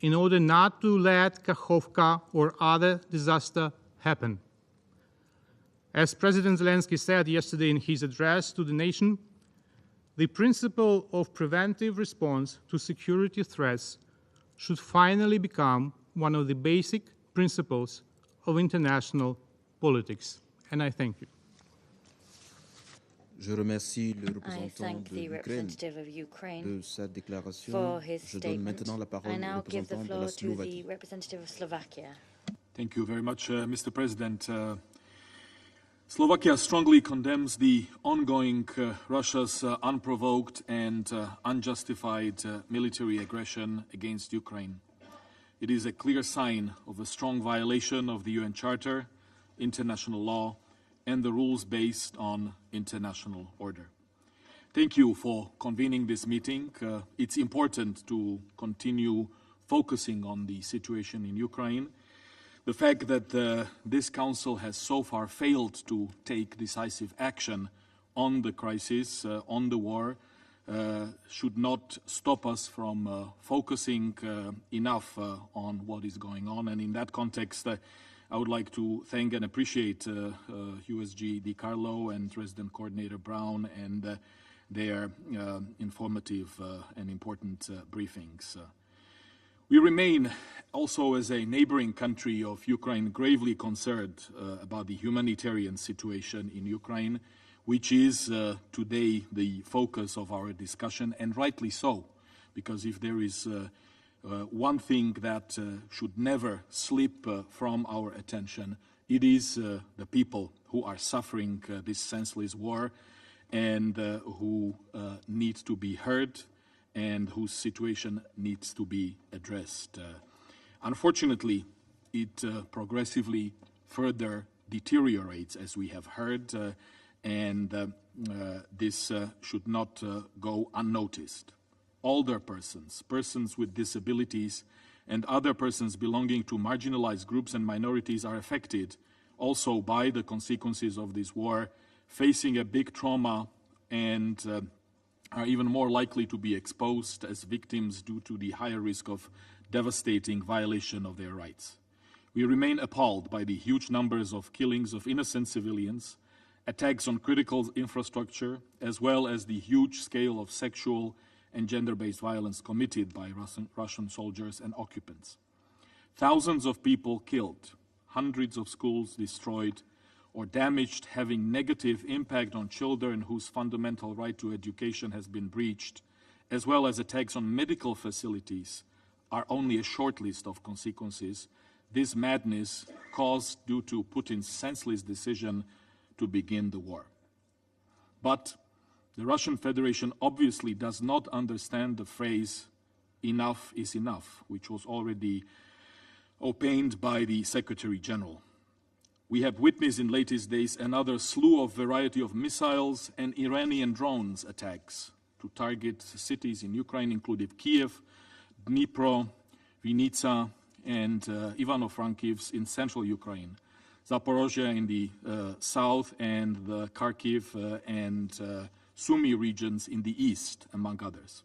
in order not to let Kakhovka or other disaster happen. As President Zelensky said yesterday in his address to the nation, the principle of preventive response to security threats should finally become one of the basic principles of international politics. And I thank you. Je remercie le représentant of Ukraine de sa déclaration. for his Je donne maintenant la parole I now au give the représentant de floor la to the Slovaquie. representative of Slovakia. Thank you very much, Mr. President. Slovakia strongly condemns the ongoing Russia's unprovoked and unjustified military aggression against Ukraine. It is a clear sign of a strong violation of the UN Charter, international law, and the rules based on international order. Thank you for convening this meeting. It's important to continue focusing on the situation in Ukraine. The fact that this Council has so far failed to take decisive action on the crisis, on the war, should not stop us from focusing enough on what is going on. And in that context, I would like to thank and appreciate USG Di Carlo and Resident Coordinator Brown and their informative and important briefings. We remain also as a neighboring country of Ukraine gravely concerned about the humanitarian situation in Ukraine, which is today the focus of our discussion, and rightly so, because if there is one thing that should never slip from our attention, it is the people who are suffering this senseless war and who need to be heard and whose situation needs to be addressed. Unfortunately, it progressively further deteriorates, as we have heard, and this should not go unnoticed. Older persons, persons with disabilities, and other persons belonging to marginalized groups and minorities are affected also by the consequences of this war, facing a big trauma and are even more likely to be exposed as victims due to the higher risk of devastating violation of their rights. We remain appalled by the huge numbers of killings of innocent civilians, attacks on critical infrastructure, as well as the huge scale of sexual and gender-based violence committed by Russian soldiers and occupants. Thousands of people killed, hundreds of schools destroyed or damaged, having negative impact on children whose fundamental right to education has been breached, as well as attacks on medical facilities, are only a short list of consequences this madness caused due to Putin's senseless decision to begin the war. But the Russian Federation obviously does not understand the phrase "enough is enough," which was already opined by the Secretary General. We have witnessed in latest days another slew of variety of missiles and Iranian drones attacks to target cities in Ukraine, including Kiev, Dnipro, Vinnytsia, and Ivano-Frankivsk in central Ukraine, Zaporozhye in the south, and the Kharkiv and Sumy regions in the east, among others.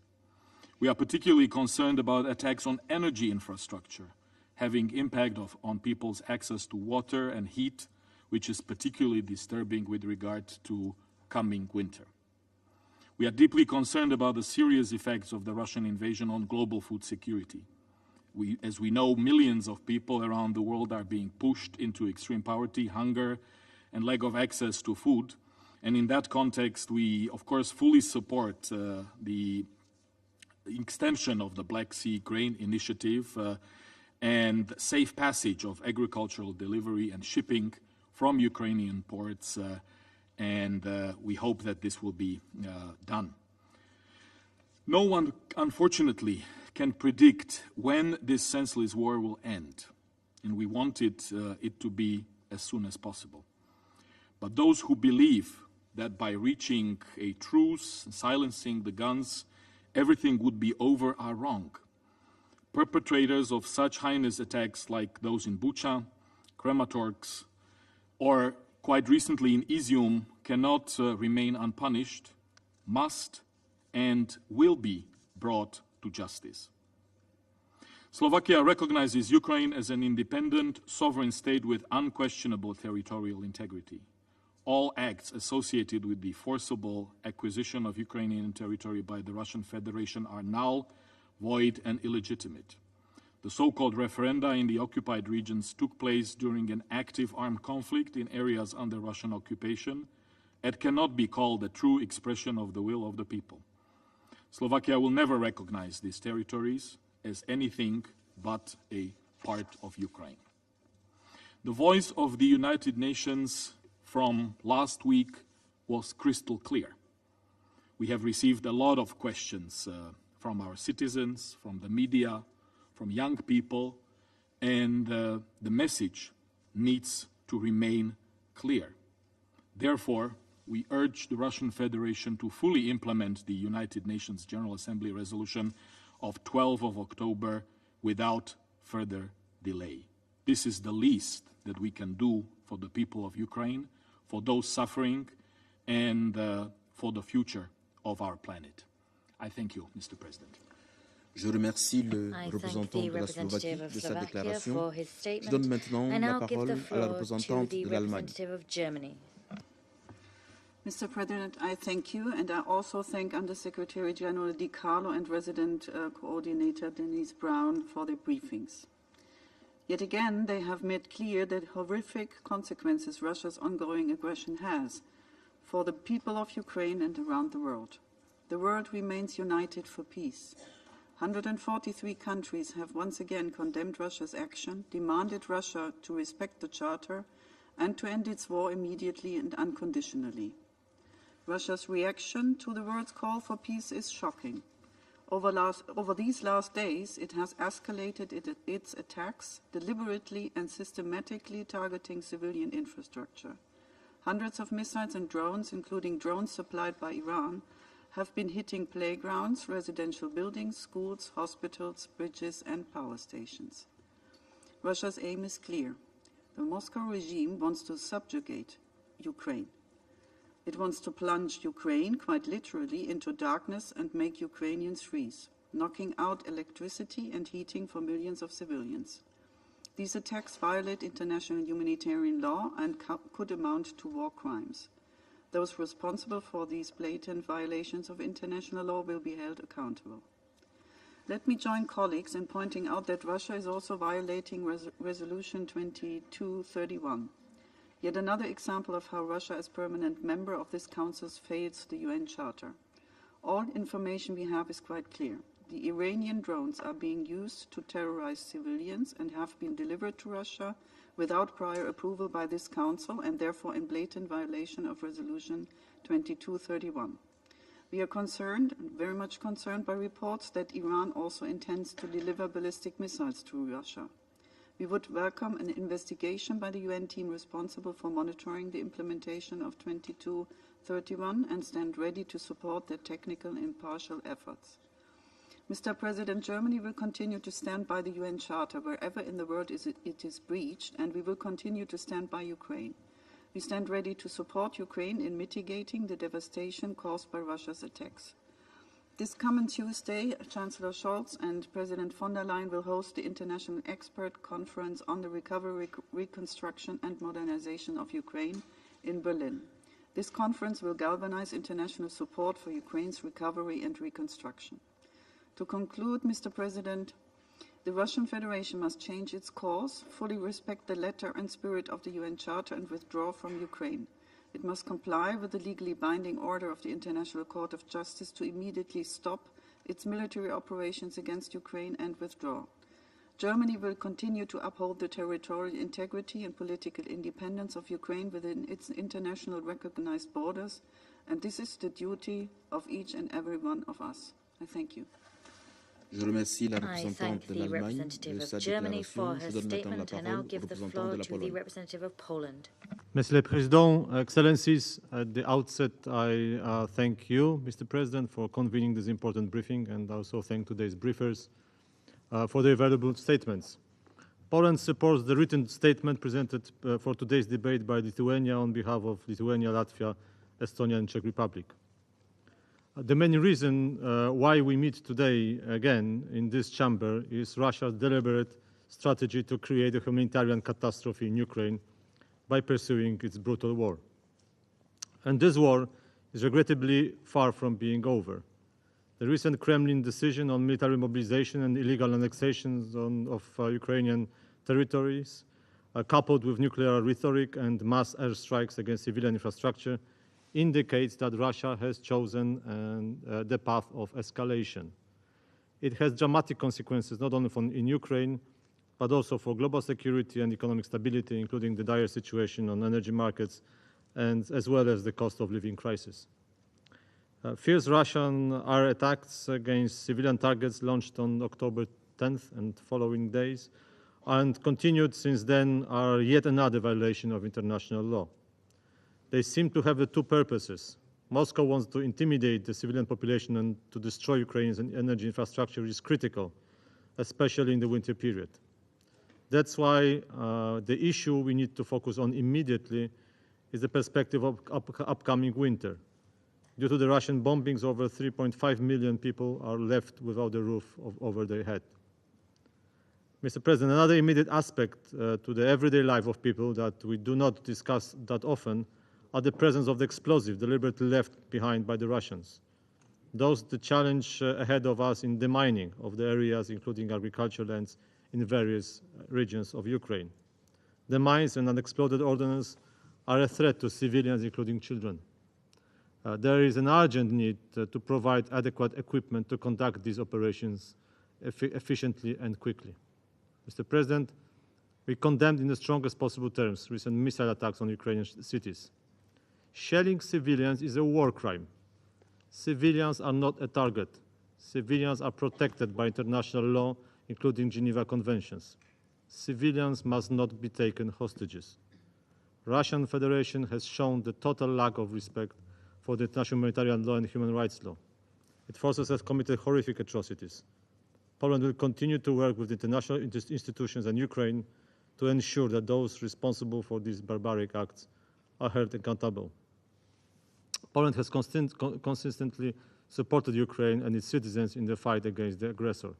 We are particularly concerned about attacks on energy infrastructure, having impact on people's access to water and heat, which is particularly disturbing with regard to coming winter. We are deeply concerned about the serious effects of the Russian invasion on global food security. As we know, millions of people around the world are being pushed into extreme poverty, hunger, and lack of access to food. And in that context, we, of course, fully support the extension of the Black Sea Grain Initiative and safe passage of agricultural delivery and shipping from Ukrainian ports, and we hope that this will be done. No one, unfortunately, can predict when this senseless war will end, and we want it to be as soon as possible. But those who believe that by reaching a truce, silencing the guns, everything would be over are wrong. Perpetrators of such heinous attacks like those in Bucha, Kramatorsk, or quite recently in Izium cannot remain unpunished, must and will be brought to justice. Slovakia recognizes Ukraine as an independent, sovereign state with unquestionable territorial integrity. All acts associated with the forcible acquisition of Ukrainian territory by the Russian Federation are null, void, and illegitimate. The so-called referenda in the occupied regions took place during an active armed conflict in areas under Russian occupation and cannot be called a true expression of the will of the people. Slovakia will never recognize these territories as anything but a part of Ukraine. The voice of the United Nations from last week was crystal clear. We have received a lot of questions from our citizens, from the media, from young people, and the message needs to remain clear. Therefore, we urge the Russian Federation to fully implement the United Nations General Assembly resolution of 12 of October without further delay. This is the least that we can do for the people of Ukraine, for those suffering, and for the future of our planet. I thank you, Mr. President. Je remercie le représentant de la Slovaquie de sa déclaration. Je donne maintenant la parole à la représentante de l'Allemagne. Mr. President, I thank you, and I also thank Undersecretary General Di Carlo and Resident Coordinator Denise Brown for their briefings. Yet again, they have made clear the horrific consequences Russia's ongoing aggression has for the people of Ukraine and around the world. The world remains united for peace. 143 countries have once again condemned Russia's action, demanded Russia to respect the Charter, and to end its war immediately and unconditionally. Russia's reaction to the world's call for peace is shocking. Over these last days, it has escalated its attacks, deliberately and systematically targeting civilian infrastructure. Hundreds of missiles and drones, including drones supplied by Iran, have been hitting playgrounds, residential buildings, schools, hospitals, bridges, and power stations. Russia's aim is clear. The Moscow regime wants to subjugate Ukraine. It wants to plunge Ukraine, quite literally, into darkness and make Ukrainians freeze, knocking out electricity and heating for millions of civilians. These attacks violate international humanitarian law and could amount to war crimes. Those responsible for these blatant violations of international law will be held accountable. Let me join colleagues in pointing out that Russia is also violating Resolution 2231. Yet another example of how Russia, as permanent member of this Council, fails the UN Charter. All information we have is quite clear. The Iranian drones are being used to terrorize civilians and have been delivered to Russia without prior approval by this Council and therefore in blatant violation of Resolution 2231. We are concerned, very much concerned, by reports that Iran also intends to deliver ballistic missiles to Russia. We would welcome an investigation by the UN team responsible for monitoring the implementation of 2231 and stand ready to support their technical and impartial efforts. Mr. President, Germany will continue to stand by the UN Charter wherever in the world it is breached, and we will continue to stand by Ukraine. We stand ready to support Ukraine in mitigating the devastation caused by Russia's attacks. This coming Tuesday, Chancellor Scholz and President von der Leyen will host the International Expert Conference on the Recovery, Reconstruction and Modernization of Ukraine in Berlin. This conference will galvanize international support for Ukraine's recovery and reconstruction. To conclude, Mr. President, the Russian Federation must change its course, fully respect the letter and spirit of the UN Charter and withdraw from Ukraine. It must comply with the legally binding order of the International Court of Justice to immediately stop its military operations against Ukraine and withdraw. Germany will continue to uphold the territorial integrity and political independence of Ukraine within its international recognized borders, and this is the duty of each and every one of us. I thank you. Je remercie la I thank représentante de the l'Allemagne representative de of sa Germany for déclaration. her Je donne maintenant la statement. I now parole au give the représentant floor de la to the Pologne. representative of Poland. Monsieur le Président, Excellencies, at the outset, I thank you, Mr. President, for convening this important briefing, and also thank today's briefers for their valuable statements. Poland supports the written statement presented for today's debate by Lithuania on behalf of Lithuania, Latvia, Estonia, and Czech Republic. The main reason why we meet today again in this chamber is Russia's deliberate strategy to create a humanitarian catastrophe in Ukraine by pursuing its brutal war. And this war is regrettably far from being over. The recent Kremlin decision on military mobilization and illegal annexations of Ukrainian territories, coupled with nuclear rhetoric and mass airstrikes against civilian infrastructure, indicates that Russia has chosen the path of escalation. It has dramatic consequences not only in Ukraine, but also for global security and economic stability, including the dire situation on energy markets, and as well as the cost of living crisis. Fierce Russian air attacks against civilian targets launched on October 10th and following days, and continued since then, are yet another violation of international law. They seem to have the two purposes. Moscow wants to intimidate the civilian population and to destroy Ukraine's energy infrastructure, which is critical, especially in the winter period. That's why the issue we need to focus on immediately is the perspective of upcoming winter. Due to the Russian bombings, over 3.5 million people are left without a roof over their head. Mr. President, another immediate aspect to the everyday life of people that we do not discuss that often are the presence of the explosive deliberately left behind by the Russians. Those the challenge ahead of us in demining of the areas, including agricultural lands, in various regions of Ukraine. The mines and unexploded ordnance are a threat to civilians, including children. There is an urgent need to provide adequate equipment to conduct these operations efficiently and quickly. Mr. President, we condemned in the strongest possible terms recent missile attacks on Ukrainian cities. Shelling civilians is a war crime. Civilians are not a target. Civilians are protected by international law, including Geneva Conventions. Civilians must not be taken hostages. Russian Federation has shown the total lack of respect for the international humanitarian law and human rights law. Its forces have committed horrific atrocities. Poland will continue to work with international institutions and Ukraine to ensure that those responsible for these barbaric acts are held accountable. Poland has consistently supported Ukraine and its citizens in the fight against the aggressor.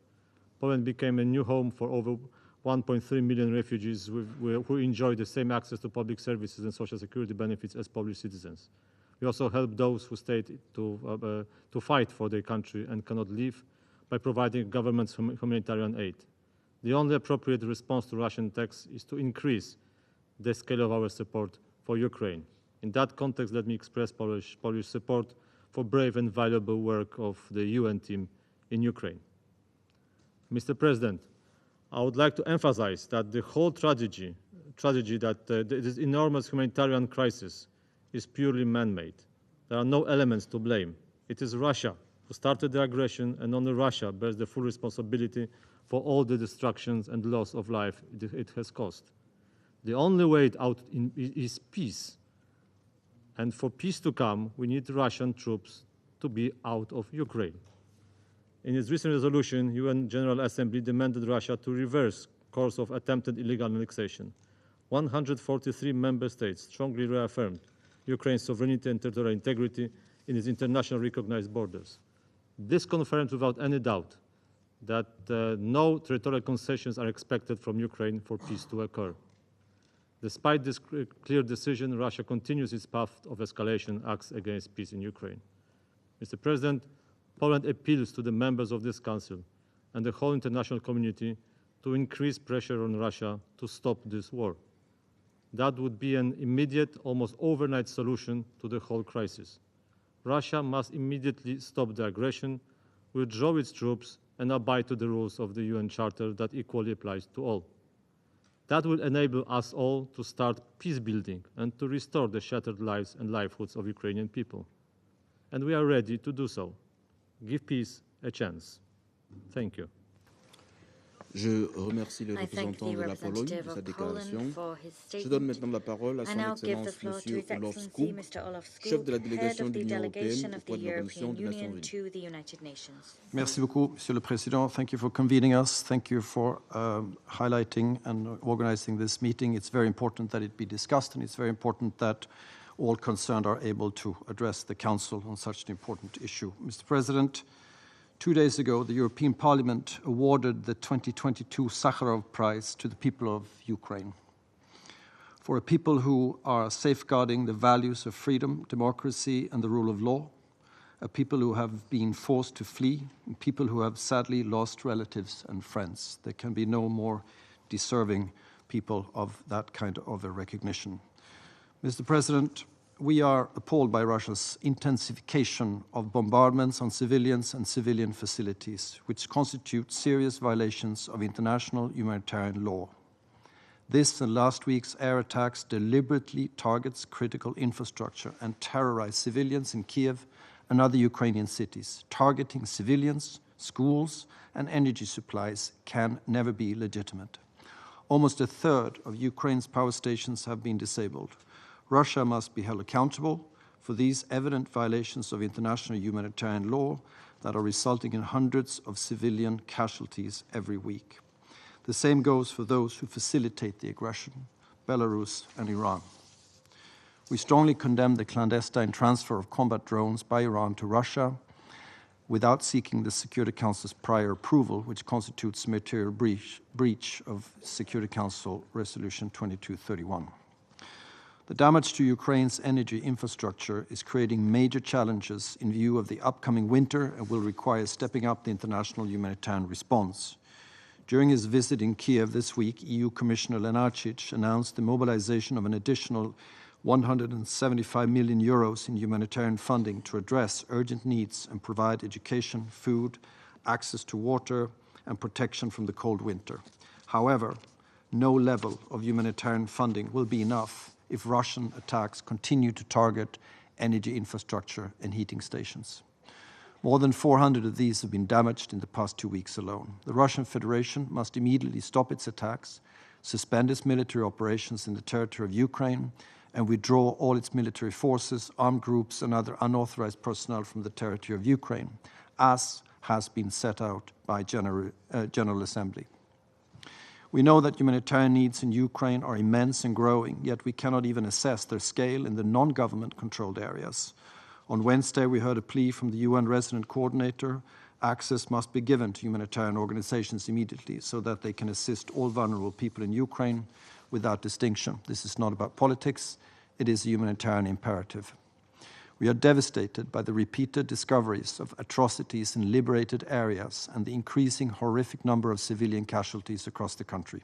Poland became a new home for over 1.3 million refugees who enjoy the same access to public services and social security benefits as Polish citizens. We also help those who stayed to fight for their country and cannot leave by providing government's humanitarian aid. The only appropriate response to Russian attacks is to increase the scale of our support for Ukraine. In that context, let me express Polish support for brave and valuable work of the UN team in Ukraine. Mr. President, I would like to emphasize that the whole tragedy that this enormous humanitarian crisis is purely man-made. There are no elements to blame. It is Russia who started the aggression, and only Russia bears the full responsibility for all the destructions and loss of life it has caused. The only way out is peace. And for peace to come, we need Russian troops to be out of Ukraine. In its recent resolution, UN General Assembly demanded Russia to reverse course of attempted illegal annexation. 143 member states strongly reaffirmed Ukraine's sovereignty and territorial integrity in its internationally recognized borders. This confirms without any doubt that no territorial concessions are expected from Ukraine for peace to occur. Despite this clear decision, Russia continues its path of escalation acts against peace in Ukraine. Mr. President, Poland appeals to the members of this Council and the whole international community to increase pressure on Russia to stop this war. That would be an immediate, almost overnight solution to the whole crisis. Russia must immediately stop the aggression, withdraw its troops, and abide to the rules of the UN Charter that equally applies to all. That will enable us all to start peace building and to restore the shattered lives and livelihoods of Ukrainian people. And we are ready to do so. Give peace a chance. Thank you. Je remercie le représentant de la Pologne de sa déclaration. Je donne maintenant la parole à son Excellence Monsieur Orlovsky, chef de la délégation de l'Union européenne auprès de l'Organisation des Nations Unies. Merci beaucoup, Monsieur le Président. Thank you for convening us. Thank you for highlighting and organizing this meeting. It's very important that it be discussed, and it's very important that all concerned are able to address the Council on such an important issue. Mr. President, 2 days ago, the European Parliament awarded the 2022 Sakharov Prize to the people of Ukraine. For a people who are safeguarding the values of freedom, democracy, and the rule of law, a people who have been forced to flee, and people who have sadly lost relatives and friends. There can be no more deserving people of that kind of a recognition. Mr. President, we are appalled by Russia's intensification of bombardments on civilians and civilian facilities, which constitute serious violations of international humanitarian law. This and last week's air attacks deliberately targets critical infrastructure and terrorize civilians in Kiev and other Ukrainian cities. Targeting civilians, schools, and energy supplies can never be legitimate. Almost a third of Ukraine's power stations have been disabled. Russia must be held accountable for these evident violations of international humanitarian law that are resulting in hundreds of civilian casualties every week. The same goes for those who facilitate the aggression, Belarus and Iran. We strongly condemn the clandestine transfer of combat drones by Iran to Russia without seeking the Security Council's prior approval, which constitutes a material breach of Security Council Resolution 2231. The damage to Ukraine's energy infrastructure is creating major challenges in view of the upcoming winter and will require stepping up the international humanitarian response. During his visit in Kiev this week, EU Commissioner Lenarčič announced the mobilization of an additional 175 million euros in humanitarian funding to address urgent needs and provide education, food, access to water, and protection from the cold winter. However, no level of humanitarian funding will be enough if Russian attacks continue to target energy infrastructure and heating stations. More than 400 of these have been damaged in the past 2 weeks alone. The Russian Federation must immediately stop its attacks, suspend its military operations in the territory of Ukraine, and withdraw all its military forces, armed groups, and other unauthorized personnel from the territory of Ukraine, as has been set out by General Assembly. We know that humanitarian needs in Ukraine are immense and growing, yet we cannot even assess their scale in the non-government controlled areas. On Wednesday, we heard a plea from the UN resident coordinator. Access must be given to humanitarian organizations immediately so that they can assist all vulnerable people in Ukraine without distinction. This is not about politics, it is a humanitarian imperative. We are devastated by the repeated discoveries of atrocities in liberated areas and the increasing horrific number of civilian casualties across the country.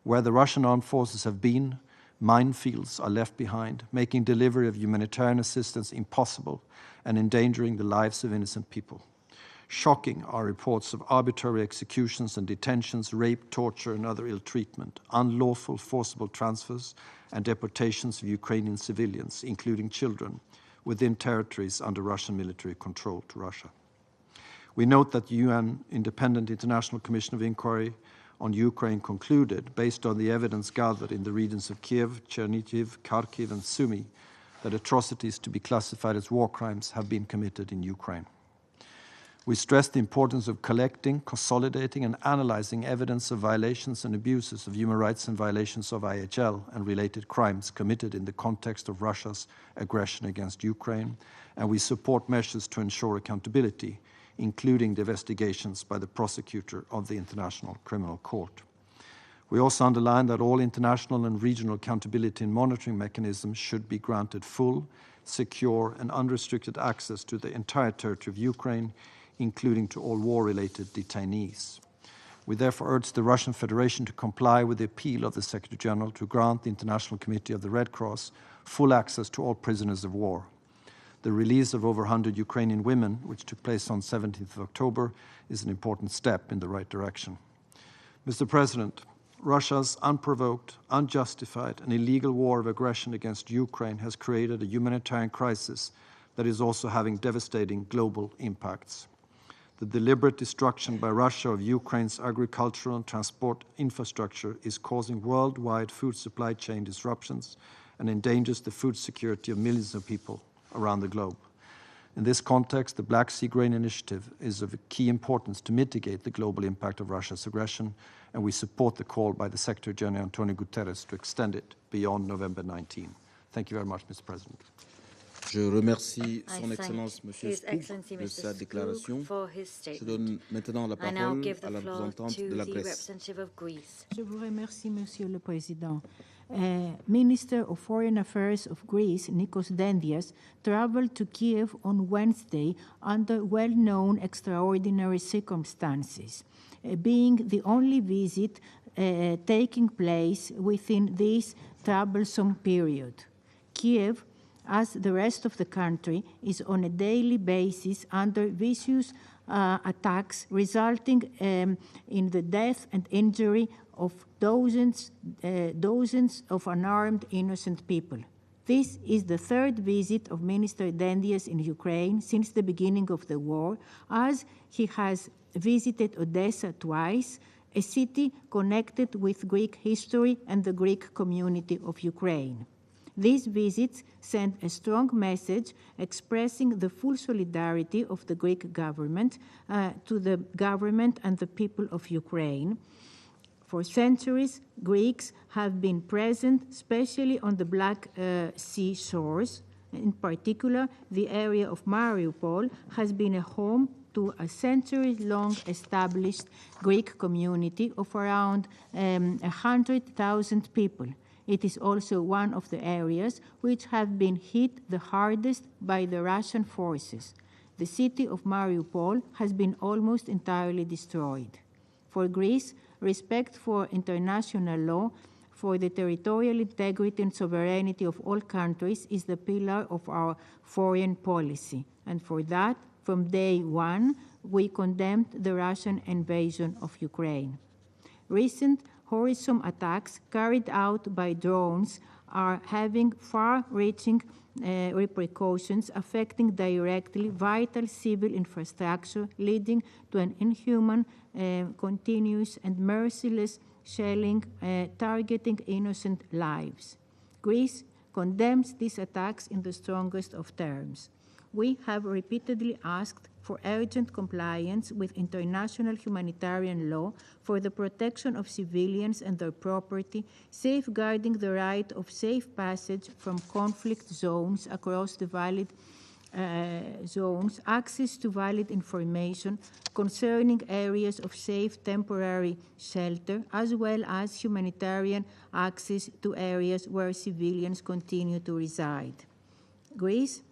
Where the Russian armed forces have been, minefields are left behind, making delivery of humanitarian assistance impossible and endangering the lives of innocent people. Shocking are reports of arbitrary executions and detentions, rape, torture, and other ill treatment, unlawful forcible transfers, and deportations of Ukrainian civilians, including children, within territories under Russian military control to Russia. We note that the UN Independent International Commission of Inquiry on Ukraine concluded, based on the evidence gathered in the regions of Kiev, Chernihiv, Kharkiv, and Sumy, that atrocities to be classified as war crimes have been committed in Ukraine. We stress the importance of collecting, consolidating, and analyzing evidence of violations and abuses of human rights and violations of IHL and related crimes committed in the context of Russia's aggression against Ukraine, and we support measures to ensure accountability, including the investigations by the prosecutor of the International Criminal Court. We also underline that all international and regional accountability and monitoring mechanisms should be granted full, secure, and unrestricted access to the entire territory of Ukraine, including to all war-related detainees. We therefore urge the Russian Federation to comply with the appeal of the Secretary General to grant the International Committee of the Red Cross full access to all prisoners of war. The release of over 100 Ukrainian women, which took place on 17th of October, is an important step in the right direction. Mr. President, Russia's unprovoked, unjustified, and illegal war of aggression against Ukraine has created a humanitarian crisis that is also having devastating global impacts. The deliberate destruction by Russia of Ukraine's agricultural and transport infrastructure is causing worldwide food supply chain disruptions and endangers the food security of millions of people around the globe. In this context, the Black Sea Grain Initiative is of key importance to mitigate the global impact of Russia's aggression, and we support the call by the Secretary General Antonio Guterres to extend it beyond November 19. Thank you. Thank you very much, Mr. President. Je remercie Son Excellence Monsieur Skoog de sa déclaration. Je donne maintenant la parole à la représentante de la Grèce. Je vous remercie, Monsieur le Président. Minister of Foreign Affairs of Greece, Nikos Dendias, traveled to Kiev on Wednesday under well-known extraordinary circumstances, being the only visit taking place within this troublesome period. Kiev, as the rest of the country, is on a daily basis under vicious attacks resulting in the death and injury of dozens of unarmed innocent people. This is the third visit of Minister Dendias in Ukraine since the beginning of the war, as he has visited Odessa twice, a city connected with Greek history and the Greek community of Ukraine. These visits send a strong message expressing the full solidarity of the Greek government to the government and the people of Ukraine. For centuries, Greeks have been present, especially on the Black Sea shores. In particular, the area of Mariupol has been a home to a century-long established Greek community of around 100,000 people. It is also one of the areas which have been hit the hardest by the Russian forces. The city of Mariupol has been almost entirely destroyed. For Greece, respect for international law, for the territorial integrity and sovereignty of all countries is the pillar of our foreign policy. And for that, from day one, we condemned the Russian invasion of Ukraine. Recent horrific attacks carried out by drones are having far-reaching repercussions affecting directly vital civil infrastructure, leading to an inhuman, continuous and merciless shelling targeting innocent lives. Greece condemns these attacks in the strongest of terms. We have repeatedly asked for urgent compliance with international humanitarian law for the protection of civilians and their property, safeguarding the right of safe passage from conflict zones across the valid zones, access to valid information concerning areas of safe temporary shelter, as well as humanitarian access to areas where civilians continue to reside. Greece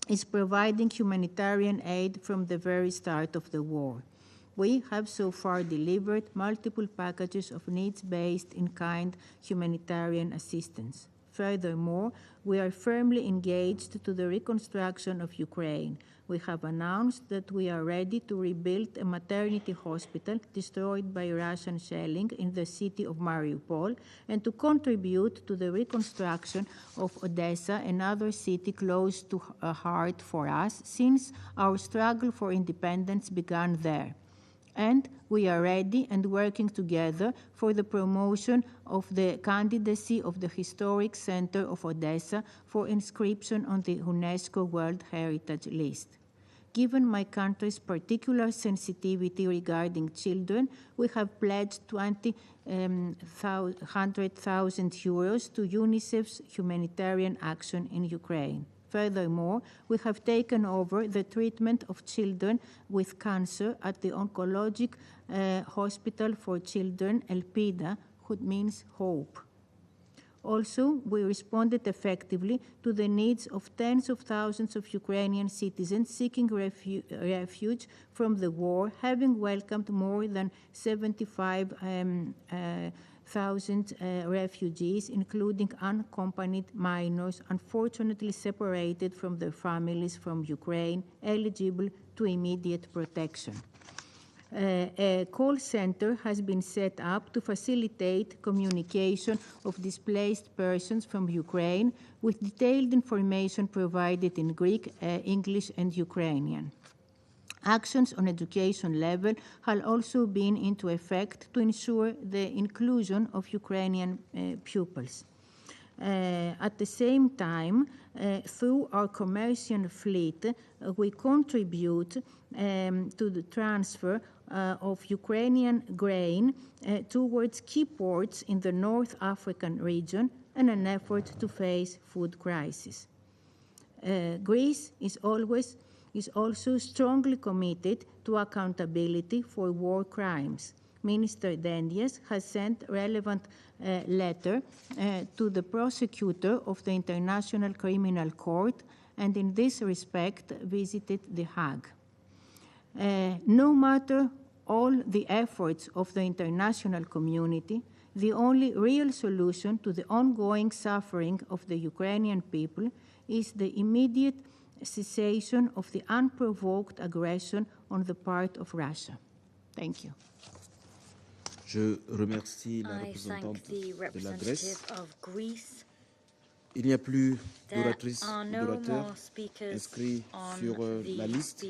is providing humanitarian aid from the very start of the war. We have so far delivered multiple packages of needs-based in-kind humanitarian assistance. Furthermore, we are firmly engaged to the reconstruction of Ukraine. We have announced that we are ready to rebuild a maternity hospital destroyed by Russian shelling in the city of Mariupol and to contribute to the reconstruction of Odessa, another city close to heart for us since our struggle for independence began there. And we are ready and working together for the promotion of the candidacy of the Historic Center of Odessa for inscription on the UNESCO World Heritage List. Given my country's particular sensitivity regarding children, we have pledged 100,000 euros to UNICEF's humanitarian action in Ukraine. Furthermore, we have taken over the treatment of children with cancer at the Oncologic Hospital for Children, ELPIDA, which means hope. Also, we responded effectively to the needs of tens of thousands of Ukrainian citizens seeking refuge from the war, having welcomed more than 75,000 refugees, including unaccompanied minors, unfortunately separated from their families from Ukraine, eligible to immediate protection. A call center has been set up to facilitate communication of displaced persons from Ukraine with detailed information provided in Greek, English, and Ukrainian. Actions on education level have also been into effect to ensure the inclusion of Ukrainian pupils. At the same time, through our commercial fleet, we contribute to the transfer of Ukrainian grain towards key ports in the North African region, and an effort to face food crisis. Greece is also strongly committed to accountability for war crimes. Minister Dendias has sent relevant letter to the prosecutor of the International Criminal Court and in this respect visited The Hague. No matter all the efforts of the international community, the only real solution to the ongoing suffering of the Ukrainian people is the immediate cessation of the unprovoked aggression on the part of Russia. Thank you. Je remercie la représentante de la Grèce. Il n'y a plus d'oratrices ou d'orateurs inscrits sur la liste.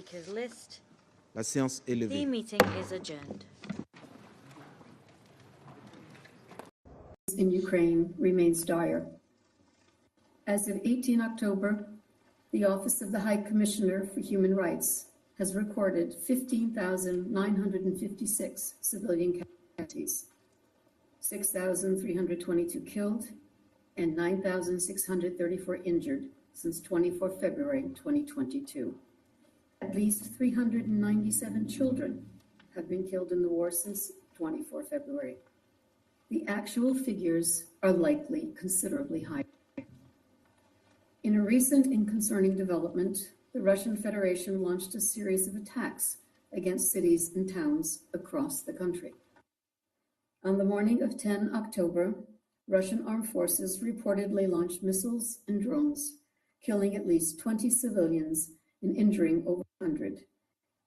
La séance est levée. The meeting is adjourned. In Ukraine remains dire. As of 18 October, the Office of the High Commissioner for Human Rights has recorded 15,956 civilian casualties, 6,322 killed, and 9,634 injured since 24 February 2022. At least 397 children have been killed in the war since 24 February. The actual figures are likely considerably higher. In a recent and concerning development, the Russian Federation launched a series of attacks against cities and towns across the country. On the morning of 10 October, Russian armed forces reportedly launched missiles and drones, killing at least 20 civilians and injuring over 100,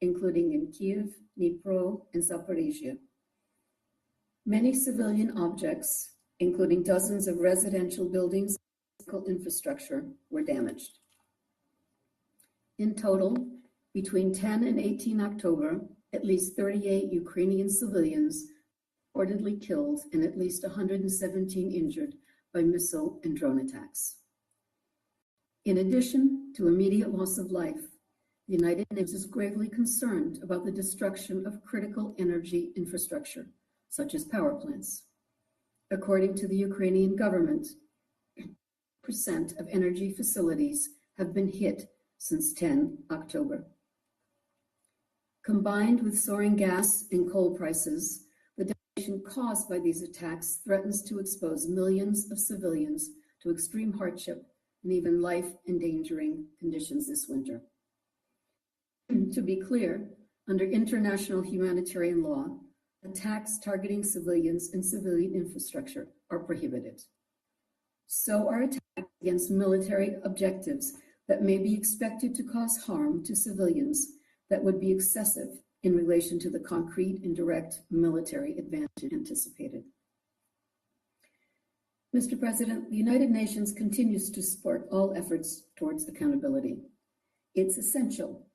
including in Kyiv, Dnipro, and Zaporizhia. Many civilian objects, including dozens of residential buildings and physical infrastructure, were damaged. In total, between 10 and 18 October, at least 38 Ukrainian civilians reportedly killed and at least 117 injured by missile and drone attacks. In addition to immediate loss of life, the United Nations is gravely concerned about the destruction of critical energy infrastructure, such as power plants. According to the Ukrainian government, 10% of energy facilities have been hit since 10 October. Combined with soaring gas and coal prices, the devastation caused by these attacks threatens to expose millions of civilians to extreme hardship and even life-endangering conditions this winter. To be clear, under international humanitarian law, attacks targeting civilians and civilian infrastructure are prohibited. So are attacks against military objectives that may be expected to cause harm to civilians that would be excessive in relation to the concrete and direct military advantage anticipated. Mr. President, the United Nations continues to support all efforts towards accountability. It's essential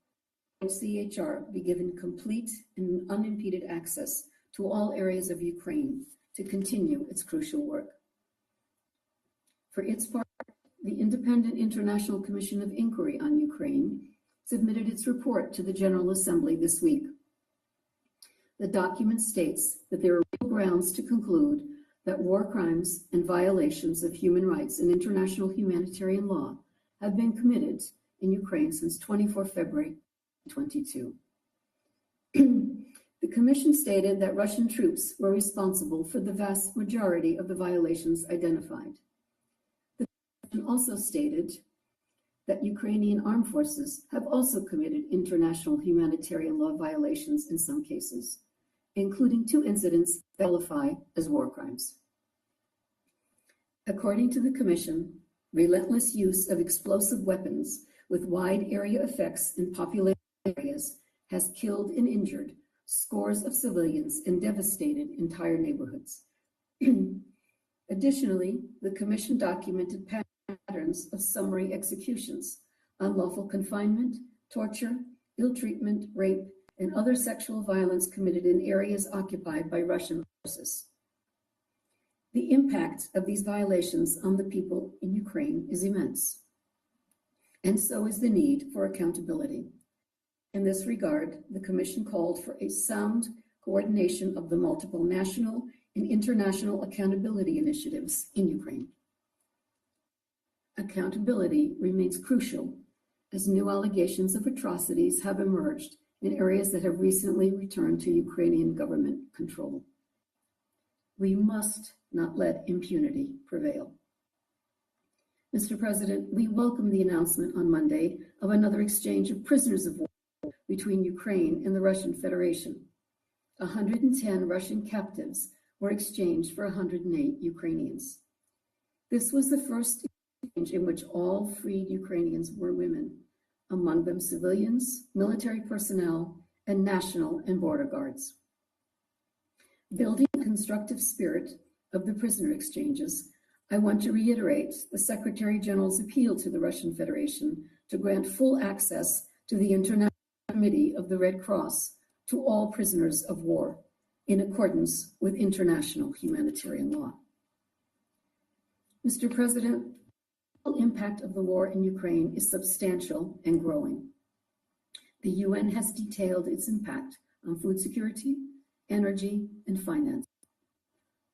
that OCHR be given complete and unimpeded access to all areas of Ukraine to continue its crucial work. For its part, the Independent International Commission of Inquiry on Ukraine submitted its report to the General Assembly this week. The document states that there are real grounds to conclude that war crimes and violations of human rights and international humanitarian law have been committed in Ukraine since 24 February 2022. The Commission stated that Russian troops were responsible for the vast majority of the violations identified. The Commission also stated that Ukrainian armed forces have also committed international humanitarian law violations in some cases, including 2 incidents that qualify as war crimes. According to the Commission, relentless use of explosive weapons with wide area effects in populated areas has killed and injured scores of civilians and devastated entire neighborhoods. Additionally, the Commission documented patterns of summary executions, unlawful confinement, torture, ill treatment, rape, and other sexual violence committed in areas occupied by Russian forces. The impact of these violations on the people in Ukraine is immense, and so is the need for accountability. In this regard, the Commission called for a sound coordination of the multiple national and international accountability initiatives in Ukraine. Accountability remains crucial as new allegations of atrocities have emerged in areas that have recently returned to Ukrainian government control. We must not let impunity prevail. Mr. President, we welcome the announcement on Monday of another exchange of prisoners of war between Ukraine and the Russian Federation. 110 Russian captives were exchanged for 108 Ukrainians. This was the first exchange in which all freed Ukrainians were women, among them civilians, military personnel, and national and border guards. Building the constructive spirit of the prisoner exchanges, I want to reiterate the Secretary General's appeal to the Russian Federation to grant full access to the International Committee of the Red Cross to all prisoners of war, in accordance with international humanitarian law. Mr. President, the impact of the war in Ukraine is substantial and growing. The UN has detailed its impact on food security, energy, and finance.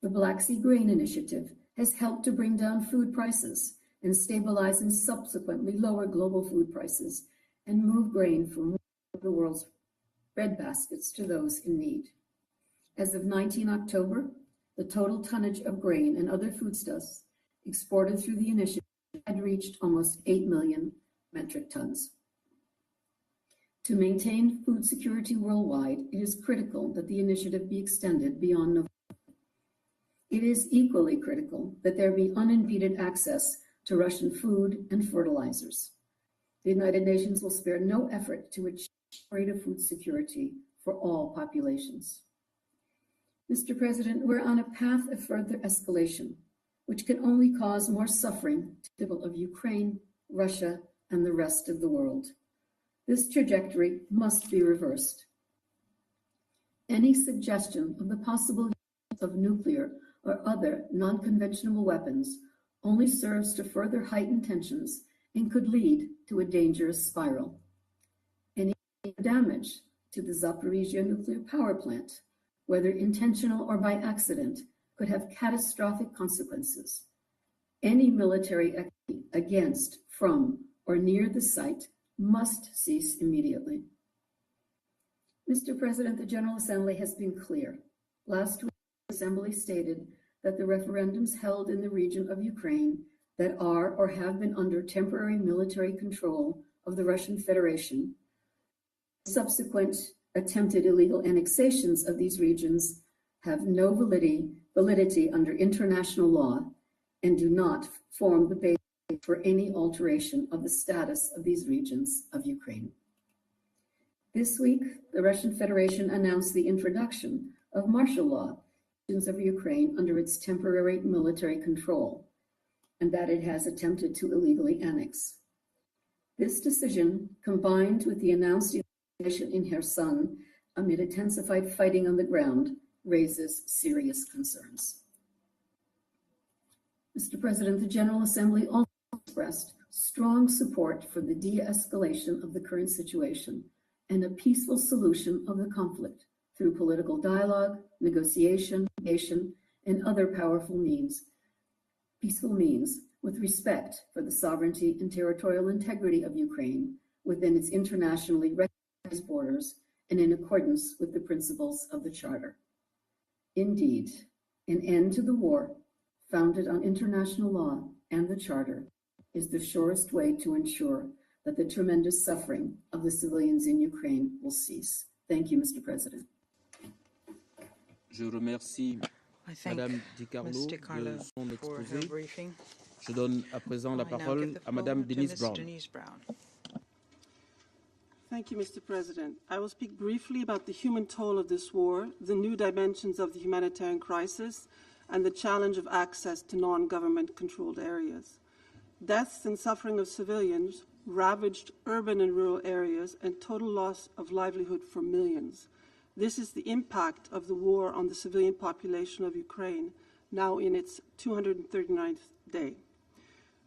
The Black Sea Grain Initiative has helped to bring down food prices and stabilize and subsequently lower global food prices and move grain from the world's breadbaskets to those in need. As of 19 October, the total tonnage of grain and other foodstuffs exported through the initiative had reached almost 8 million metric tons. To maintain food security worldwide, it is critical that the initiative be extended beyond November. It is equally critical that there be unimpeded access to Russian food and fertilizers. The United Nations will spare no effort to achieve greater food security for all populations. Mr. President, we're on a path of further escalation, which can only cause more suffering to the people of Ukraine, Russia, and the rest of the world. This trajectory must be reversed. Any suggestion of the possible use of nuclear or other non-conventional weapons only serves to further heighten tensions and could lead to a dangerous spiral. Any damage to the Zaporizhzhia nuclear power plant, whether intentional or by accident, could have catastrophic consequences. Any military activity against, from, or near the site must cease immediately. Mr. President, the General Assembly has been clear. Last week, the Assembly stated that the referendums held in the region of Ukraine that are or have been under temporary military control of the Russian Federation, subsequent attempted illegal annexations of these regions have no validity under international law and do not form the basis for any alteration of the status of these regions of Ukraine. This week, the Russian Federation announced the introduction of martial law of Ukraine under its temporary military control, and that it has attempted to illegally annex. This decision, combined with the announced evacuation in Kherson amid intensified fighting on the ground, raises serious concerns. Mr. President, the General Assembly also expressed strong support for the de-escalation of the current situation and a peaceful solution of the conflict through political dialogue, negotiation, mediation, and other peaceful means, with respect for the sovereignty and territorial integrity of Ukraine within its internationally recognized borders and in accordance with the principles of the Charter. Indeed, an end to the war, founded on international law and the Charter, is the surest way to ensure that the tremendous suffering of the civilians in Ukraine will cease. Thank you, Mr. President. Je remercie Madame Di Carlo de son exposé. Je donne à présent la parole à Madame Denise Brown. Thank you, Mr. President. I will speak briefly about the human toll of this war, the new dimensions of the humanitarian crisis, and the challenge of access to non-government controlled areas. Deaths and suffering of civilians ravaged urban and rural areas and total loss of livelihood for millions. This is the impact of the war on the civilian population of Ukraine, now in its 239th day.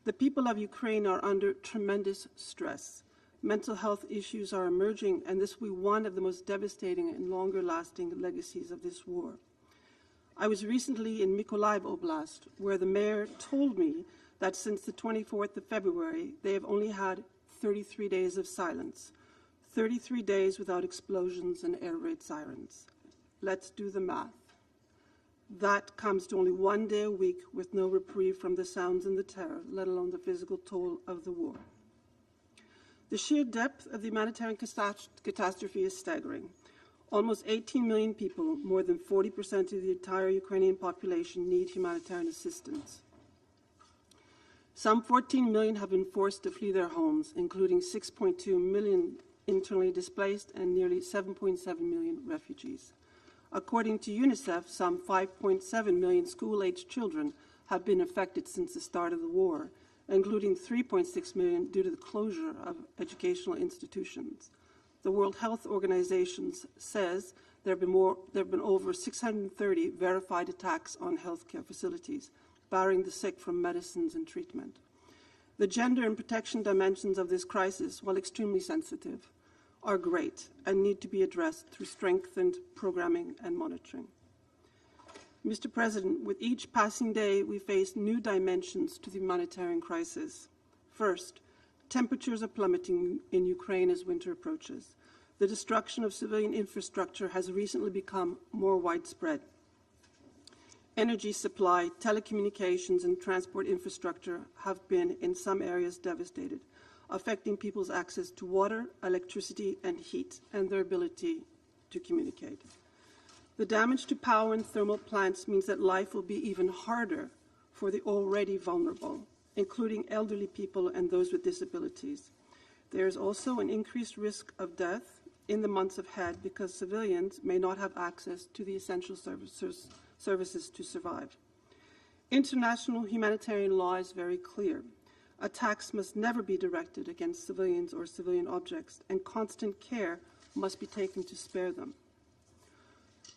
The people of Ukraine are under tremendous stress. Mental health issues are emerging, and this will be one of the most devastating and longer-lasting legacies of this war. I was recently in Mykolaiv Oblast, where the mayor told me that since the 24th of February, they have only had 33 days of silence, 33 days without explosions and air raid sirens. Let's do the math. That comes to only 1 day a week with no reprieve from the sounds and the terror, let alone the physical toll of the war. The sheer depth of the humanitarian catastrophe is staggering. Almost 18 million people, more than 40% of the entire Ukrainian population, need humanitarian assistance. Some 14 million have been forced to flee their homes, including 6.2 million internally displaced and nearly 7.7 million refugees. According to UNICEF, some 5.7 million school-aged children have been affected since the start of the war, including 3.6 million due to the closure of educational institutions. The World Health Organization says there have been over 630 verified attacks on healthcare facilities, barring the sick from medicines and treatment. The gender and protection dimensions of this crisis, while extremely sensitive, are great and need to be addressed through strengthened programming and monitoring. Mr. President, with each passing day, we face new dimensions to the humanitarian crisis. First, temperatures are plummeting in Ukraine as winter approaches. The destruction of civilian infrastructure has recently become more widespread. Energy supply, telecommunications, and transport infrastructure have been, in some areas, devastated, affecting people's access to water, electricity, and heat, and their ability to communicate. The damage to power and thermal plants means that life will be even harder for the already vulnerable, including elderly people and those with disabilities. There is also an increased risk of death in the months ahead because civilians may not have access to the essential services to survive. International humanitarian law is very clear. Attacks must never be directed against civilians or civilian objects, and constant care must be taken to spare them.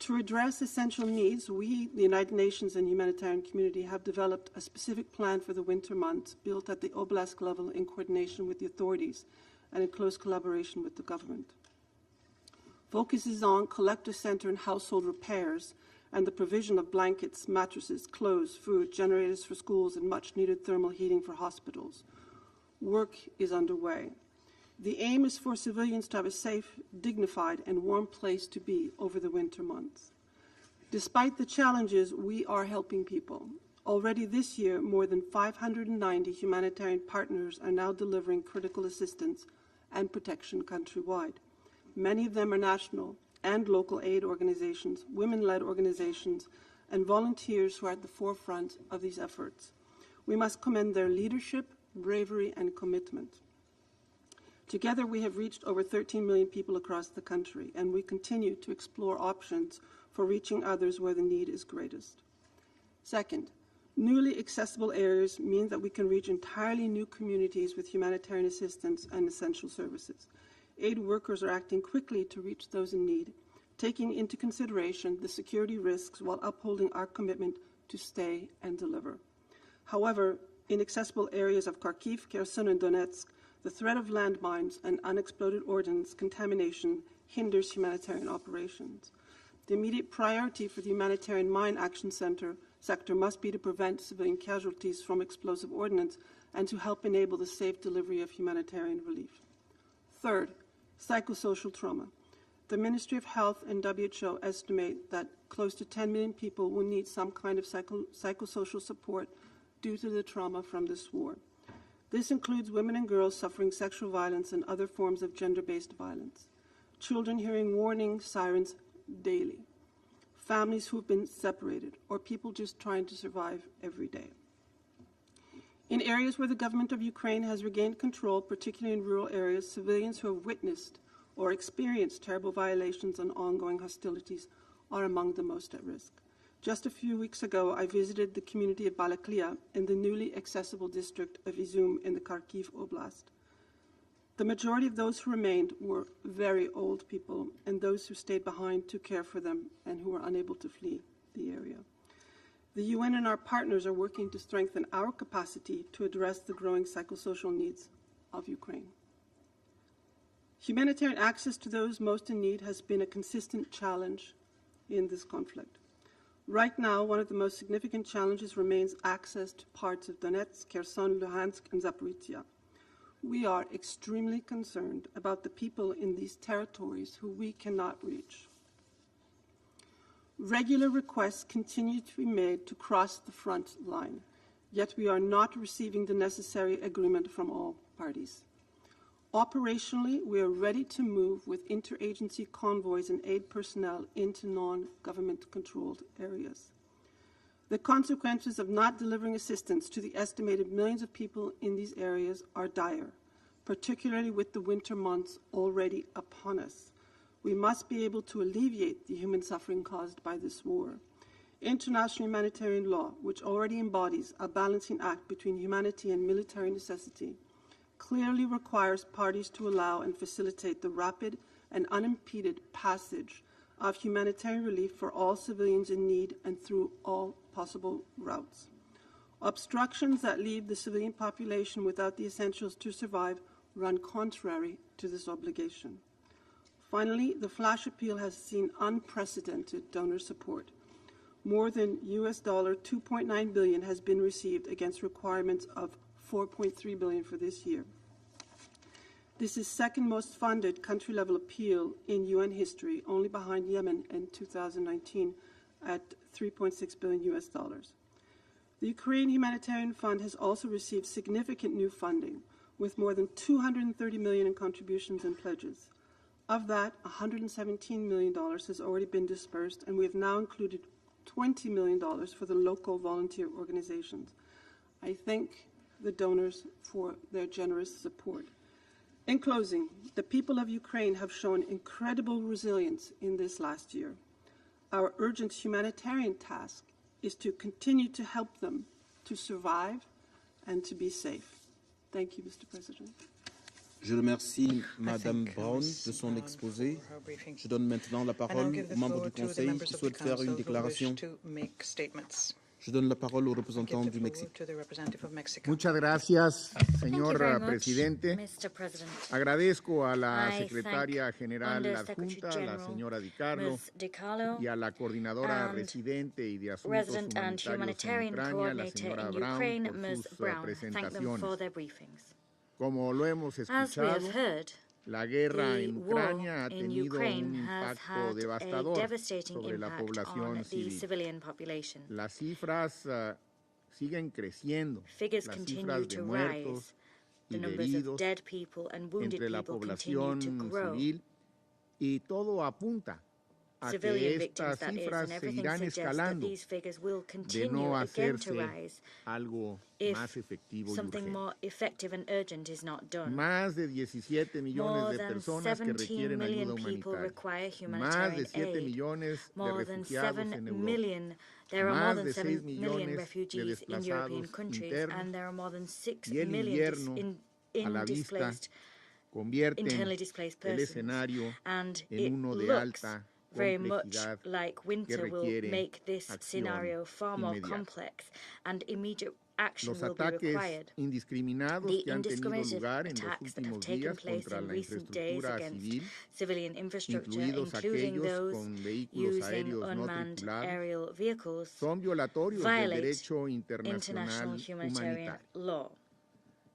To address essential needs, we, the United Nations and humanitarian community, have developed a specific plan for the winter months, built at the oblast level in coordination with the authorities and in close collaboration with the government. Focuses on collector center and household repairs and the provision of blankets, mattresses, clothes, food, generators for schools, and much-needed thermal heating for hospitals. Work is underway. The aim is for civilians to have a safe, dignified, and warm place to be over the winter months. Despite the challenges, we are helping people. Already this year, more than 590 humanitarian partners are now delivering critical assistance and protection countrywide. Many of them are national and local aid organizations, women-led organizations, and volunteers who are at the forefront of these efforts. We must commend their leadership, bravery, and commitment. Together, we have reached over 13 million people across the country, and we continue to explore options for reaching others where the need is greatest. Second, newly accessible areas mean that we can reach entirely new communities with humanitarian assistance and essential services. Aid workers are acting quickly to reach those in need, taking into consideration the security risks while upholding our commitment to stay and deliver. However, in accessible areas of Kharkiv, Kherson, and Donetsk, the threat of landmines and unexploded ordnance contamination hinders humanitarian operations. The immediate priority for the Humanitarian Mine Action sector must be to prevent civilian casualties from explosive ordnance and to help enable the safe delivery of humanitarian relief. Third, psychosocial trauma. The Ministry of Health and WHO estimate that close to 10 million people will need some kind of psychosocial support due to the trauma from this war. This includes women and girls suffering sexual violence and other forms of gender-based violence, children hearing warning sirens daily, families who have been separated, or people just trying to survive every day. In areas where the government of Ukraine has regained control, particularly in rural areas, civilians who have witnessed or experienced terrible violations and ongoing hostilities are among the most at risk. Just a few weeks ago, I visited the community of Balaklia in the newly accessible district of Izum in the Kharkiv Oblast. The majority of those who remained were very old people and those who stayed behind to care for them and who were unable to flee the area. The UN and our partners are working to strengthen our capacity to address the growing psychosocial needs of Ukraine. Humanitarian access to those most in need has been a consistent challenge in this conflict. Right now, one of the most significant challenges remains access to parts of Donetsk, Kherson, Luhansk, and Zaporizhia. We are extremely concerned about the people in these territories who we cannot reach. Regular requests continue to be made to cross the front line, yet we are not receiving the necessary agreement from all parties. Operationally, we are ready to move with interagency convoys and aid personnel into non-government controlled areas. The consequences of not delivering assistance to the estimated millions of people in these areas are dire, particularly with the winter months already upon us. We must be able to alleviate the human suffering caused by this war. International humanitarian law, which already embodies a balancing act between humanity and military necessity, clearly requires parties to allow and facilitate the rapid and unimpeded passage of humanitarian relief for all civilians in need and through all possible routes. Obstructions that leave the civilian population without the essentials to survive run contrary to this obligation. Finally, the flash appeal has seen unprecedented donor support. More than $2.9 billion has been received against requirements of $4.3 billion for this year. This is second most funded country-level appeal in UN history, only behind Yemen in 2019 at $3.6 billion. The Ukraine Humanitarian Fund has also received significant new funding, with more than $230 million in contributions and pledges. Of that, $117 million has already been dispersed, and we have now included $20 million for the local volunteer organizations. I thank the donors for their generous support. In closing, the people of Ukraine have shown incredible resilience in this last year. Our urgent humanitarian task is to continue to help them to survive and to be safe. Thank you, Mr. President. Je remercie Madame Brown de son exposé. Je donne maintenant la parole aux membres du Conseil qui souhaitent faire une déclaration. Je donne la parole au représentant du Mexique. Muchas gracias, señor presidente. Agradezco a la secretaria general adjunta, la señora Di Carlo, y a la coordinadora residente y de asuntos humanitarios en Ucrania, la señora Brown, por sus presentaciones. Como lo hemos escuchado, la guerra en Ucrania ha tenido un impacto devastador sobre la población civil. Las cifras siguen creciendo, las cifras de muertos y de heridos entre la población civil, y todo apunta a que estas cifras seguirán escalando de no hacerse algo más efectivo y urgente. Más de 17 millones de personas que requieren ayuda humanitaria, más de 7 millones de refugiados en Europa, más de 6 millones de desplazados internos, y el invierno a la vista convierte el escenario en uno de alta very much like winter will make this scenario far more complex, and immediate action will be required. The indiscriminate attacks that have taken place in recent days against civilian infrastructure, including those using unmanned aerial vehicles, violate international humanitarian law.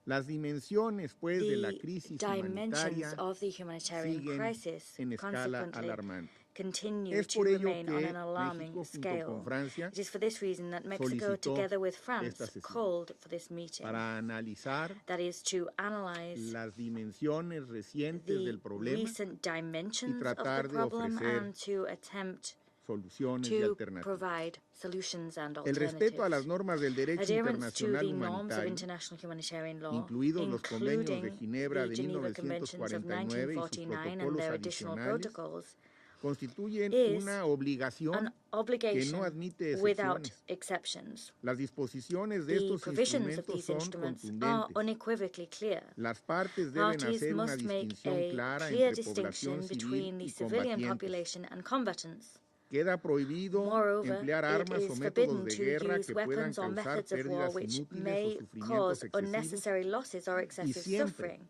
Las dimensiones, pues, de la crisis humanitaria siguen en escala alarmante. Continue to remain on an alarming scale. It is for this reason that Mexico, together with France, called for this meeting. That is to analyze the recent dimensions of the problem and to attempt to provide solutions and alternatives. Adherence to the norms of international humanitarian law, including the Geneva Conventions of 1949 and their additional protocols, constituyen is una obligación an obligation que no admite without exceptions. Las disposiciones de The estos provisions of instrumentos these son instruments are contundentes. unequivocally clear. Las partes deben Parties hacer una must make distinción a clara clear entre distinction población between civil the y civilian combatientes. population and combatants. Queda prohibido Moreover, emplear it armas o is métodos forbidden de to guerra use que puedan weapons or causar methods of war pérdidas which inútiles o may sufrimientos cause excesivos, unnecessary losses or excessive siempre suffering.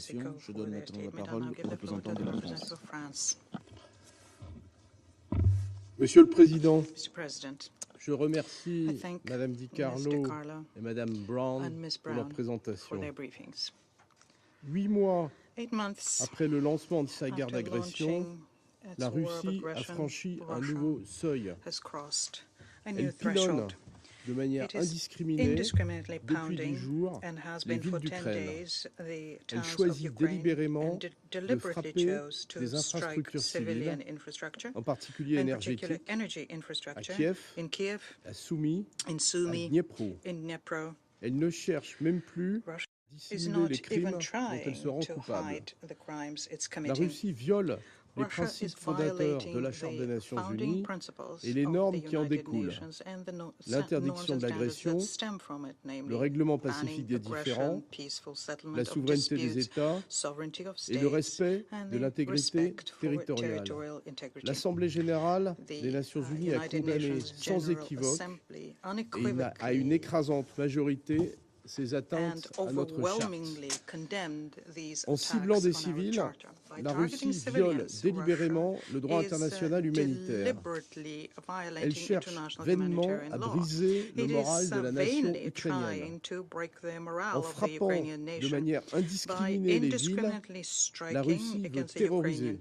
déclaration. Je donne maintenant la parole au représentant de la France. Monsieur le Président, je remercie Madame Di Carlo et Madame Brown pour leur présentation. 8 mois Après le lancement de sa guerre d'agression, la Russie a franchi un nouveau seuil. Elle pilonne de manière indiscriminée depuis 10 jours les villes d'Ukraine. Elle choisit délibérément de frapper des infrastructures civiles, en particulier énergétiques, à Kiev, à Soumy, à Dniepro. Elle ne cherche même plus à dissimuler les crimes dont elle se rend coupable. La Russie viole les principes fondateurs de la Charte des Nations Unies et les normes qui en découlent. L'interdiction de l'agression, le règlement pacifique des différends, la souveraineté des États et le respect de l'intégrité territoriale. L'Assemblée générale des Nations Unies a condamné sans équivoque et à une écrasante majorité ces atteintes à notre charte. En ciblant des civils, la Russie viole délibérément le droit international humanitaire. Elle cherche vainement à briser le moral de la nation ukrainienne. En frappant de manière indiscriminée les villes, la Russie veut terroriser.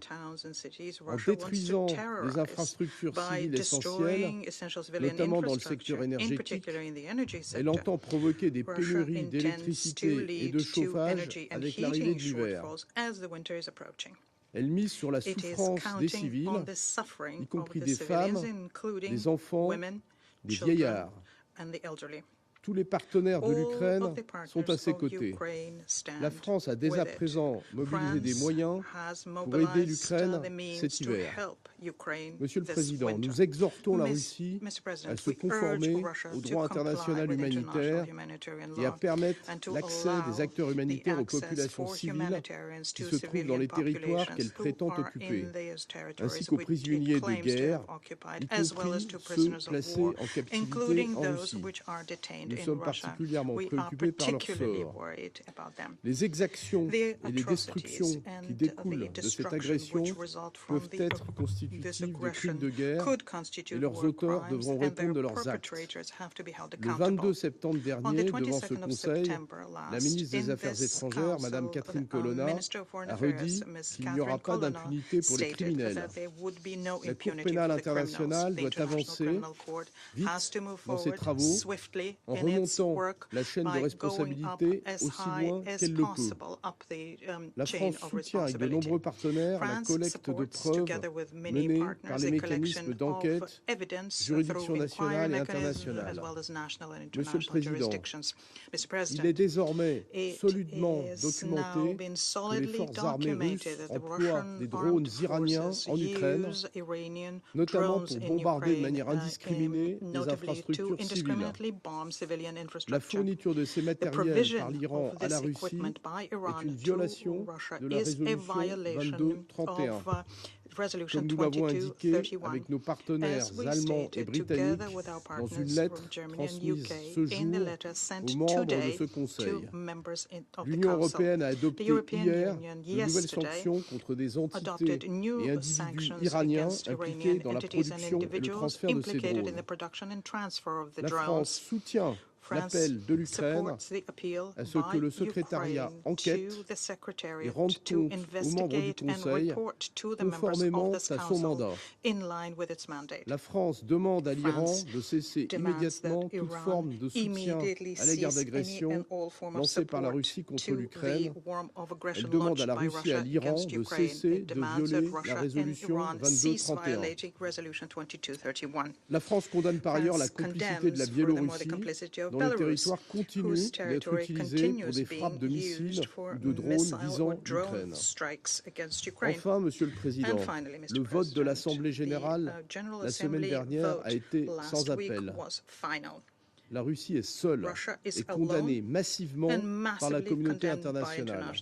En détruisant les infrastructures civiles essentielles, notamment dans le secteur énergétique, elle entend provoquer des pénuries d'électricité et de chauffage avec l'arrivée de l'hiver. Elle mise sur la souffrance des civils, y compris des femmes, des enfants, des vieillards. Tous les partenaires de l'Ukraine sont à ses côtés. La France a dès à présent mobilisé des moyens pour aider l'Ukraine cet hiver. Monsieur le Président, nous exhortons la Russie à se conformer au droit international humanitaire et à permettre l'accès des acteurs humanitaires aux populations civiles qui se trouvent dans les territoires qu'elle prétend occuper, ainsi qu'aux prisonniers de guerre, y compris ceux placés en captivité en Russie. Nous sommes particulièrement préoccupés par leur sort. Les exactions et les destructions qui découlent de cette agression peuvent être constitutives de crimes de guerre et leurs auteurs devront répondre de leurs actes. Le 22 septembre dernier, devant ce Conseil, la ministre des Affaires étrangères, Mme Catherine Colonna, a redit qu'il n'y aura pas d'impunité pour les criminels. La Cour pénale internationale doit avancer vite dans ses travaux en remontant la chaîne de responsabilité aussi loin qu'elle le peut. La France soutient avec de nombreux partenaires la collecte de preuves menée par les mécanismes d'enquête, juridictions nationales et internationales. Monsieur le Président, il est désormais solidement documenté que les forces armées russes emploient des drones iraniens en Ukraine, notamment pour bombarder de manière indiscriminée des infrastructures civiles. La fourniture de ces matériels par l'Iran à la Russie est une violation de la résolution 2231. Comme nous l'avons indiqué avec nos partenaires allemands et britanniques dans une lettre transmise ce jour aux membres de ce Conseil. L'Union européenne a adopté hier de nouvelles sanctions contre des entités et individus iraniens impliqués dans la production et le transfert de ces drones. La France soutient l'appel de l'Ukraine à ce que le secrétariat enquête et rende compte aux membres du Conseil conformément à son mandat. La France demande à l'Iran de cesser immédiatement toute forme de soutien à la guerre d'agression lancée par la Russie contre l'Ukraine. Elle demande à la Russie et à l'Iran de cesser de violer la résolution 2231. La France condamne par ailleurs la complicité de la Biélorussie dont les territoires continuent d'être utilisés pour des frappes de missiles ou de drones visant l'Ukraine. Enfin, Monsieur le Président, le vote de l'Assemblée générale la semaine dernière a été sans appel. La Russie est seule et condamnée massivement par la communauté internationale.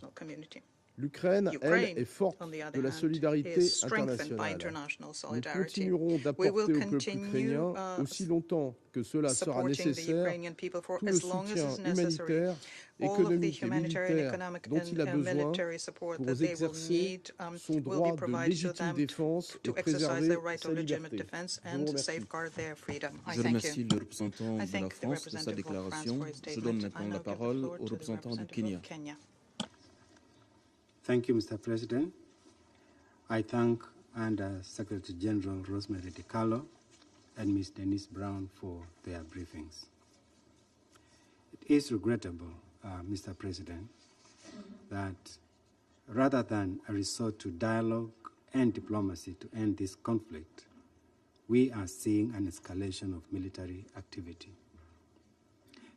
L'Ukraine, elle, est forte de la solidarité internationale. Nous continuerons d'apporter au peuple ukrainien, aussi longtemps que cela sera nécessaire, tout le soutien humanitaire, économique et militaire dont il a besoin pour exercer son droit de légitime défense et préserver sa liberté. Je remercie le représentant de la France pour sa déclaration. Je donne maintenant la parole au représentant du Kenya. Thank you, Mr. President. I thank Under Secretary General Rosemary DiCarlo and Ms. Denise Brown for their briefings. It is regrettable, Mr. President, that rather than a resort to dialogue and diplomacy to end this conflict, we are seeing an escalation of military activity.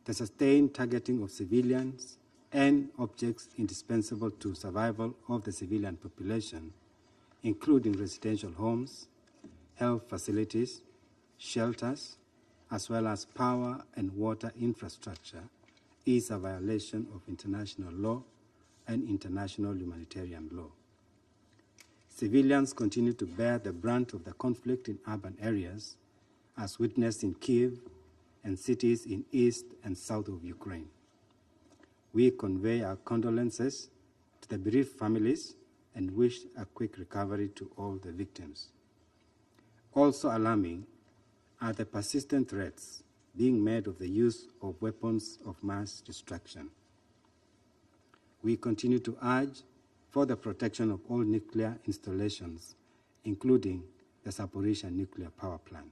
The sustained targeting of civilians and objects indispensable to survival of the civilian population, including residential homes, health facilities, shelters, as well as power and water infrastructure, is a violation of international law and international humanitarian law. Civilians continue to bear the brunt of the conflict in urban areas, as witnessed in Kyiv and cities in east and south of Ukraine. We convey our condolences to the bereaved families and wish a quick recovery to all the victims. Also alarming are the persistent threats being made of the use of weapons of mass destruction. We continue to urge for the protection of all nuclear installations, including the Zaporizhzhia nuclear power plant.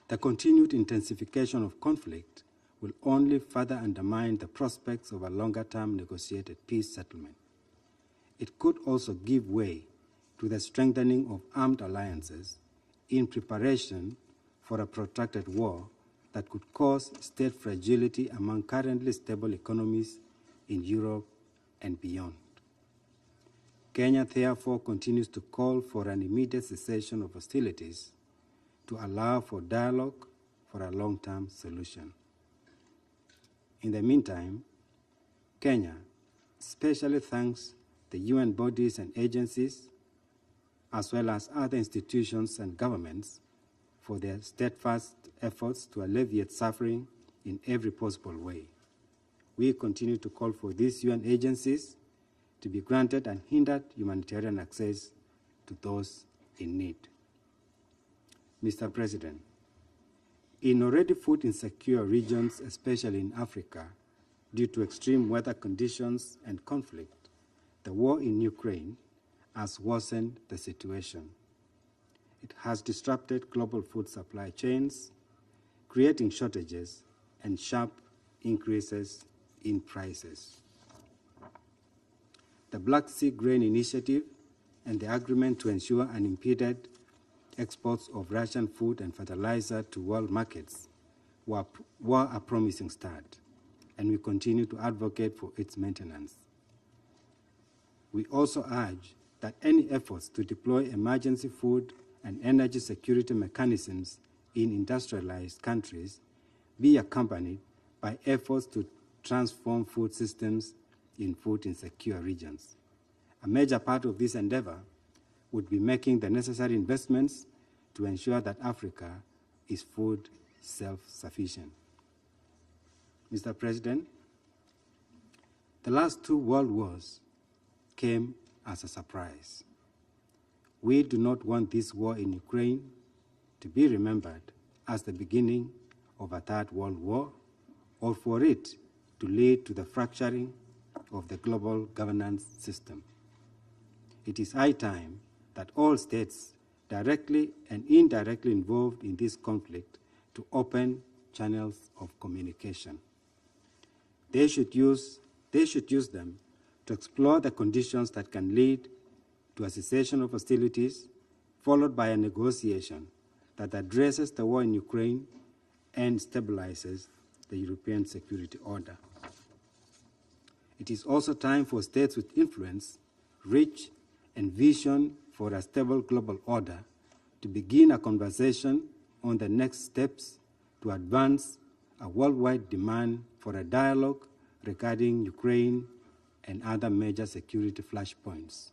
The continued intensification of conflict will only further undermine the prospects of a longer-term negotiated peace settlement. It could also give way to the strengthening of armed alliances in preparation for a protracted war that could cause state fragility among currently stable economies in Europe and beyond. Kenya, therefore, continues to call for an immediate cessation of hostilities to allow for dialogue for a long-term solution. In the meantime, Kenya especially thanks the UN bodies and agencies, as well as other institutions and governments, for their steadfast efforts to alleviate suffering in every possible way. We continue to call for these UN agencies to be granted unhindered humanitarian access to those in need. Mr. President, in already food insecure regions, especially in Africa, due to extreme weather conditions and conflict, the war in Ukraine has worsened the situation. It has disrupted global food supply chains, creating shortages and sharp increases in prices. The Black Sea Grain Initiative and the agreement to ensure unimpeded exports of Russian food and fertilizer to world markets were a promising start, and we continue to advocate for its maintenance. We also urge that any efforts to deploy emergency food and energy security mechanisms in industrialized countries be accompanied by efforts to transform food systems in food insecure regions. A major part of this endeavor would be making the necessary investments to ensure that Africa is food self-sufficient. Mr. President, the last two world wars came as a surprise. We do not want this war in Ukraine to be remembered as the beginning of a third world war, or for it to lead to the fracturing of the global governance system. It is high time that all states directly and indirectly involved in this conflict to open channels of communication. They should use them to explore the conditions that can lead to a cessation of hostilities, followed by a negotiation that addresses the war in Ukraine and stabilizes the European security order. It is also time for states with influence, reach, and vision for a stable global order to begin a conversation on the next steps to advance a worldwide demand for a dialogue regarding Ukraine and other major security flashpoints.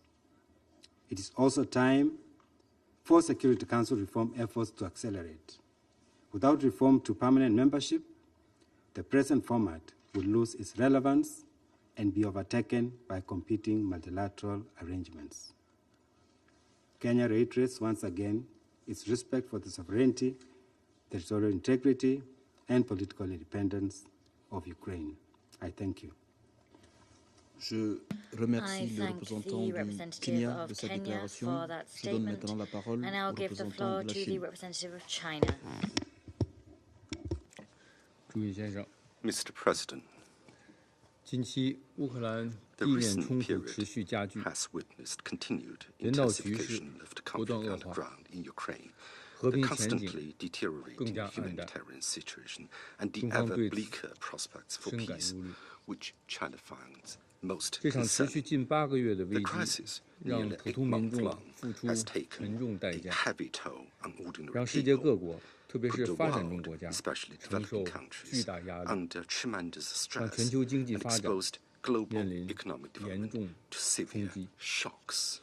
It is also time for Security Council reform efforts to accelerate. Without reform to permanent membership, the present format will lose its relevance and be overtaken by competing multilateral arrangements. Kenya reiterates once again its respect for the sovereignty, territorial integrity, and political independence of Ukraine. I thank you. Je remercie le représentant du Kenya de sa déclaration. Je donne maintenant la parole au représentant de la Chine. Mr. President, 近期乌克兰 the 地面 recent 冲突 period 持续加剧， has witnessed continued 人道局势 intensification of the 不断 conflict 恶 on the 化， ground in Ukraine, 和 the 平前景 constantly deteriorating 更加暗淡。 humanitarian situation, and the 中方 ever 对此 bleaker prospects for 深感 peace, 忧虑。 which China finds most 这场持续 concerning. 近8个月的 The 危机， crisis, 让 nearly 普 8通民 months 众 long, 付出 has 沉 taken 重代 a 价， heavy toll on ordinary 让世界各 people, 国，特别 put 是 the 发展中 world, 国家 especially 承受 developing 巨 countries, 大压力， under tremendous 让 stress 全球经济 and 发展 exposed global 面临 economic 严 development 重 to 冲 severe 击。 shocks.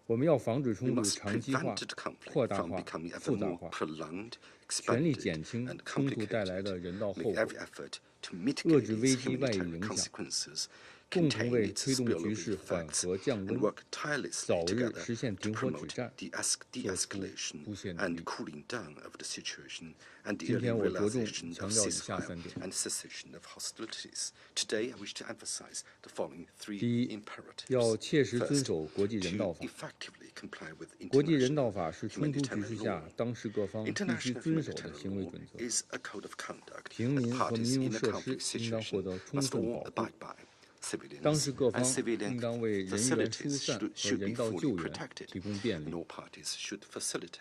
我们要防止 We 冲突 must 长期化 prevent、the conflict 扩大 from 化、 becoming ever 复杂 more 化， prolonged, 全力 expanded, 减轻 and 冲突带来的 complicated. 人道后 Make 果， every effort to 遏 mitigate 制危 its 机外溢 humanitarian 影响， consequences, 共同 contain 为 its 推动局 spillover 势缓 effects, 和降 and 温、 work tirelessly 早日 together 实现 to 停火止 promote 战 the 做出 de-escalation 出现努 and 力。 cooling down of the situation, and the 今 early 天我着重 realization 强 of 调以下 ceasefire 3点： and cessation of hostilities. Today, I wish to emphasize the following 第 three 一， imperatives. 要切实遵 First, 守国际人道 to 法。 effectively comply with 国际人 international 道法是冲突局势 humanitarian 下 law. 当事各方必须 International 遵守的 humanitarian 行为 law 准则。 is a code of conduct 平 that 民和 parties 民 in 用 a 设 conflict 施应当获 situation 得充 must 分 all 保护。 abide by. 当 Civilians 事各 and 方 civilian 应当为人员疏 facilities 散和 should be 人道 fully 救援 protected, 提供便 and 利， all parties should facilitate